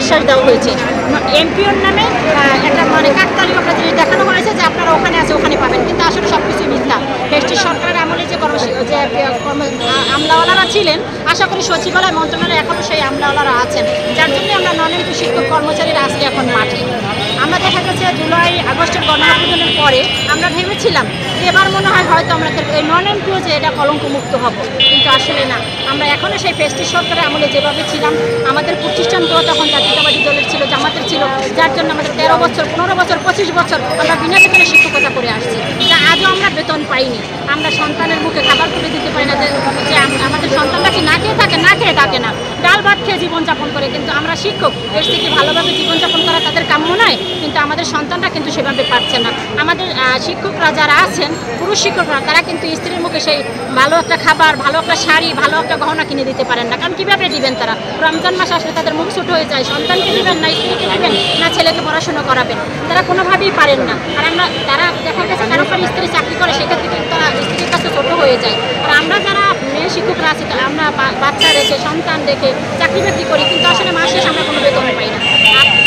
আশ্বাস দেওয়া হয়েছে। এমপিওর নামে একটা মানে কাকতালীয় একটা জিনিস দেখানো হয়েছে যে আপনারা ওখানে আছে ওখানে পাবেন, কিন্তু আসলে সব কিছুই মিথ্যা। ফ্যাসিস্ট সরকারের আমলে যে আমলাওয়ালারা ছিলেন, আশা করি সচিবালয় মন্ত্রণালয়ে এখনও সেই আমলাওয়ালারা আছেন, যার জন্য আমরা নন এমপি শিক্ষক কর্মচারীরা আজকে এখন মাঠে। আমরা দেখা গেছে জুলাই আগস্টের গণঅভ্যুত্থানের পরে আমরা ভেবেছিলাম এবার মনে হয় হয়তো আমরা এই নন এমপিও যে এটা কলঙ্কমুক্ত হব, কিন্তু আসলে না। আমরা এখনও সেই ফ্যাসিস্ট সরকারের আমলে যেভাবে ছিলাম, আমাদের প্রতিষ্ঠানগুলো তখন জাতীয়তাবাদী দলের ছিল, জামাতের ছিল, যার জন্য আমাদের 13 বছর 15 বছর 25 বছর আমরা বিনা বেতনে শিক্ষকতা করে আসছি, যা আজও আমরা বেতন পাইনি। আমরা সন্তানের মুখে খাবার তুলে দিতে পারি না, যে আমাদের সন্তানরা কি না খেয়ে থাকে, না খেয়ে থাকে না, ডাল ভাত খেয়ে জীবনযাপন করে, কিন্তু আমরা শিক্ষক এর থেকে ভালোভাবে জীবনযাপন করা তাদের কাম্য নয়, কিন্তু আমাদের সন্তানরা কিন্তু সেভাবে পারছে না। আমাদের শিক্ষকরা যারা আছেন, পুরুষ শিক্ষকরা, তারা কিন্তু স্ত্রীর মুখে সেই ভালো একটা খাবার, ভালো একটা শাড়ি, ভালো একটা গহনা কিনে দিতে পারেন না, কারণ কীভাবে দিবেন তারা? রমজান মাস আসলে তাদের মুখ ছোট হয়ে যায়, সন্তানকে দিবেন না, স্ত্রীকে দিবেন না, ছেলেকে পড়াশোনা করাবেন, তারা কোনোভাবেই পারেন না। আর তারা দেখা গেছে কারো স্ত্রী চাকরি করে, সেক্ষেত্রে কিন্তু তারা স্ত্রীর কাছে ছোটো হয়ে যায়। আর আমরা যারা মেয়ে শিক্ষকরা আছি, আমরা বাচ্চা রেখে, সন্তান রেখে চাকরি বাকরি করি, কিন্তু আসলে মাস শেষে আমরা কোনো বেতন পাই না।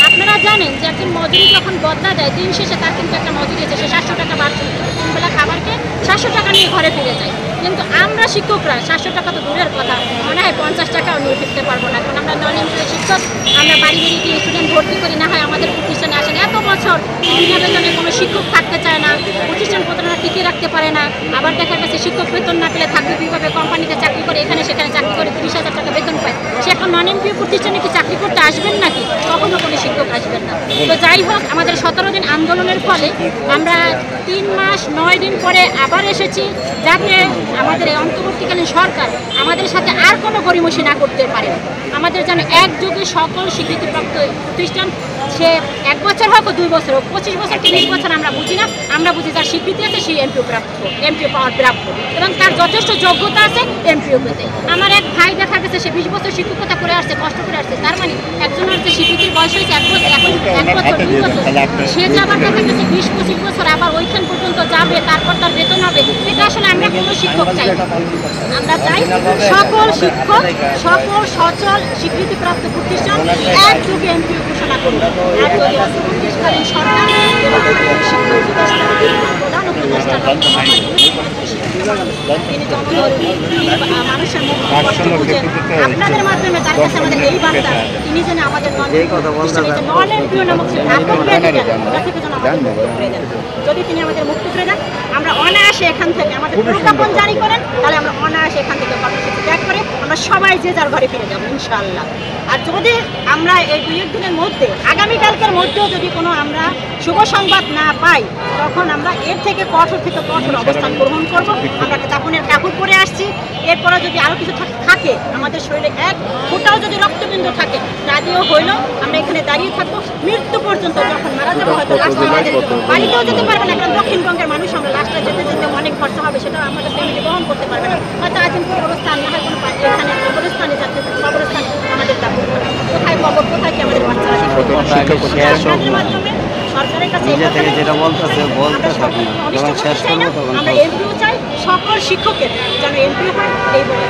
আপনারা জানেন যে একজন মজুরি যখন বদলা দেয়, দিন শেষে তার কিন্তু একটা মজুরি আছে, সে 700 টাকা বাড়ছে, তিনবেলা খাবারকে 700 টাকা নিয়ে ঘরে ফিরে যায়। কিন্তু আমরা শিক্ষকরা 700 টাকা তো দূরের কথা, মনে হয় 50 টাকাও নিয়ে ফিরতে পারবো না, কারণ আমরা নন এমপিও শিক্ষক। আমরা বাড়ি বাড়ি গিয়ে স্টুডেন্ট ভর্তি করি, না হয় আমাদের প্রতিষ্ঠানে আসেন এত বছর বিনা বেতনে কোনো শিক্ষক থাকতে চায় না, প্রতিষ্ঠান প্রধানরা টিকিয়ে রাখতে পারে না। আবার দেখা গেছে শিক্ষক বেতন না পেলে থাকবে কীভাবে? কোম্পানিতে চাকরি করে, এখানে সেখানে চাকরি করে 30,000 টাকা বেতন পায়, সে এখন নন এমপিও প্রতিষ্ঠানে কি চাকরি করতে আসবেন নাকি? কখনো কোনো শিক্ষক আসবেন না। তো যাই হোক, আমাদের 17 দিন আন্দোলনের ফলে আমরা 3 মাস 9 দিন পরে আবার এসেছি, যাতে আমাদের এই অন্তর্বর্তীকালীন সরকার আমাদের সাথে আর কোনো গড়িমসি না করতে পারে। আমাদের যেন একযোগে সকল স্বীকৃতিপ্রাপ্ত প্রতিষ্ঠান, সে 1 বছর হোক 2 বছর হোক, 25 বছর 30 বছর আমরা বুঝি না, আমরা বুঝি যার স্বীকৃতি আছে সেই এমপিও পাওয়ার প্রাপ্য, এবং তার যথেষ্ট যোগ্যতা আছে এমপিও পেতে। আমার এক ভাই দেখা গেছে সে 20 বছর শিক্ষকতা করে আসছে, কষ্ট করে আসছে, তার মানে একজনের যে স্বীকৃতির বয়স হয়েছে 1 বছর, এখন 1 বছর 2 বছর, সে যে আবার দেখা গেছে 20-25 বছর আবার ওইখান পর্যন্ত যাবে, তারপর তার বেতন হবে, এটা আসলে আমরা কোনো শিক্ষক চাই। আমরা চাই সকল শিক্ষক, সকল সচল স্বীকৃতিপ্রাপ্ত প্রতিষ্ঠান একযোগে এমপিও ঘোষণা করবে। আর যদি অন্তর্বর্তীকালীন সরকার এবং শিক্ষক প্রধান উপদেষ্টা তিনি মানুষের মুখ কষ্ট বুঝেন, আপনাদের মাধ্যমে তার কাছে আমাদের এই বার্তা, তিনি যেন আমাদের নন এমপিও নামক থেকে যেন আমাদের মুক্ত করে দেন। যদি তিনি আমাদের মুক্ত করে দেন, আমরা অনায়াসে এখান থেকে আমাদের প্রজ্ঞাপন জারি করেন, তাহলে আমরা অনায়াসে এখান থেকে কর্মসূচি ত্যাগ করে আমরা সবাই যে যার ঘরে ফিরে যাবো ইনশাআল্লাহ। আর যদি আমরা এই 2-1 দিনের মধ্যে, আগামীকালকের মধ্যেও যদি কোনো আমরা শুভ সংবাদ না পাই, তখন আমরা এর থেকে কঠোর অবস্থান গ্রহণ করব। আমরা দাফনের কাপড় পরে আসছি, এরপরে যদি আরও কিছু থাকে, আমাদের শরীরে 1 ফোঁটাও যদি রক্তবিন্দু থাকে, তা দিয়েও হইলেও আমরা এখানে দাঁড়িয়ে থাকবো মৃত্যু পর্যন্ত। যখন মারা যাবো হয়তো লাস্টে আমাদের বাড়িতেও যেতে পারবে না, কারণ দক্ষিণবঙ্গের মানুষ আমরা, লাস্টে যেতে যেতে অনেক খরচা হবে, সেটা আমাদের ফ্যামিলি বহন করতে পারবে না। হয়তো আজিমপুর কবরস্থান, না হয় কোনো এখানে কবরস্থানে যাচ্ছে, কবরস্থান আমাদের দাফন করে, কোথায় কবর, কোথায় কি আমাদের বাচ্চারা মাধ্যমে সরকারের কাছে যেটা বলতেছে আমরা এমপিও চাই, সকল শিক্ষকের যেন এমপিও হয়, এই বলে